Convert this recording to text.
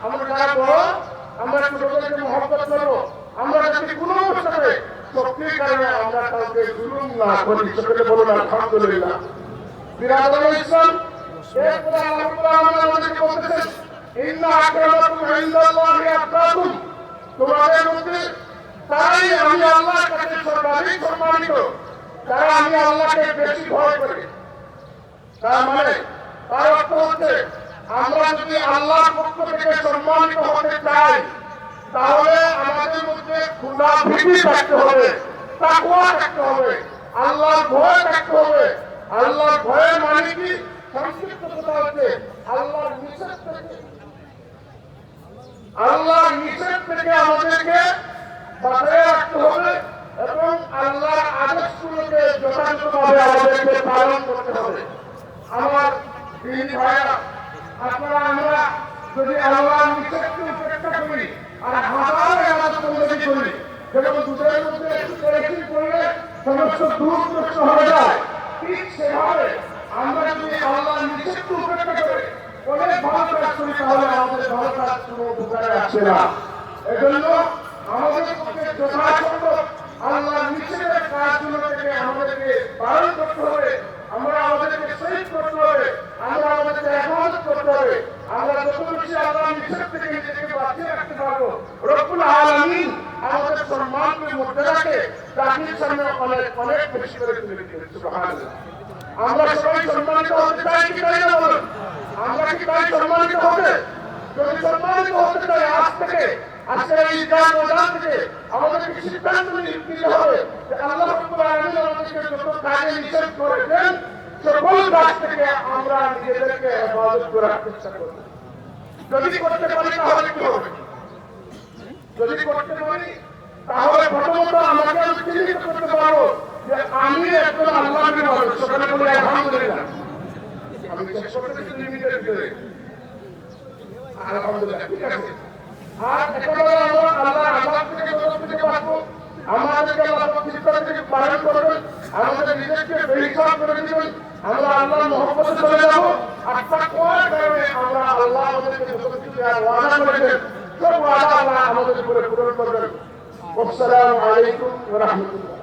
আমরা যারা বড় আমরা ছোটদেরকে মহব্বত করবো, আমরা যদি কোনো সাথে শক্তির কারণে আমরা কাউকে জুলুম না করি। সকলে বলুন আলহামদুলিল্লাহ। বিরাদর ইসলাম, এরপরে আল্লাহ রাব্বুল আলামিন আমাদেরকে বলতেছেন, ইন্না আকরামাকুম ইনদাল্লাহি আতকাকুম, তোমাদের মধ্যে তারাই আমি আল্লাহর কাছে সর্বাধিক সম্মানিত, যারা আমি আল্লাহকে বেশি ভয় করি। তার মানে তার অর্থ হচ্ছে আমরা যদি আল্লাহর পক্ষ থেকে সম্মানিত হতে চাই তাহলে আমাদের মধ্যে খোদা ভীতি থাকতে হবে, তাকওয়া থাকতে হবে, আল্লাহর ভয় থাকতে হবে। আল্লাহর ভয়ের মানে কি? সংক্ষিপ্ত কথা হচ্ছে আল্লাহর নিষেধ থেকে আমাদেরকে বাঁচিয়ে রাখতে হবে এবং আল্লাহর আদেশগুলোকে যথাযথভাবে আমাদেরকে পালন করতে হবে। আমার দিন ভাইরা, আপনারা আমরা যদি আল্লাহর নিষেধকে উপেক্ষা করি আর হাজার ইবাদত বন্দেগী করি, যেমন দুধের মধ্যে একটু কেরোসিন করলে সমস্ত দুধ নষ্ট হয়ে যায়, ঠিক সেভাবে আমরা যদি আল্লাহর নিষেধকে উপেক্ষা করে অনেক ভালো কাজ করি তাহলে আমাদের ভালো কাজ কোনো উপকারে আসে না। এজন্য আমাদের পক্ষে যথাসম্ভব আল্লাহর নিষেধের কাজগুলো থেকে আমাদেরকে বারণ করতে হবে, আমরা আমাদেরকে শহীদ করতে হবে, আমরা আমাদেরকে হেফাজত করতে হবে। আমরা যত বেশি আল্লাহর নিষেধ থেকে নিজেকে বাঁচিয়ে রাখতে পারবো, রব্বুল আলামিন আমাদের সম্মানকে মধ্যে রাখে জাতির সামনে অনেক অনেক বেশি করে তুলে দিবেন। সুবহানাল্লাহ। আমরা সবাই সম্মানিত হতে চাই কি চাই না বলুন? আমরা কি চাই সম্মানিত হতে? যদি সম্মানিত হতে চাই আজ থেকে, আজকের এই ঈদগাহ ময়দান থেকে আমাদেরকে সিদ্ধান্ত নিতে হবে যে আল্লাহ রাব্বুল আলামিন আমাদেরকে যত কাজে নিষেধ করেছেন সকল কাজ থেকে আমরা নিজেদেরকে হেফাজত করার চেষ্টা করব। যদি করতে পারি তাহলে কি হবে? যদি করতে পারি তাহলে প্রথমত আমাকে আমি চিহ্নিত করতে পারবো যে আমি একজন আল্লাহর মানুষ। সেখানে বলি আলহামদুলিল্লাহ। আমি চেষ্টা করতেছি লিমিটের ভিতরে, আলহামদুলিল্লাহ, ঠিক আছে। আর একেবারে আমরা আল্লাহ আমার থেকে মদত পেতে পারবো, আমাদেরকে আল্লাহ সিদ্ধান্ত থেকে পালন করবেন, আমাদের নিজেকে বেহিসাব করে দিবেন, আমরা আল্লাহর মহব্বতে চলে যাবো। আর তাকওয়ার কারণে আমরা আল্লাহ আমাদেরকে যত কিছু দেওয়ার ওয়াদা করেছেন সব ওয়াদা আল্লাহ আমাদের উপরে পূরণ করবেন। আসসালামু আলাইকুম ওয়া রাহমাতুল্লাহ।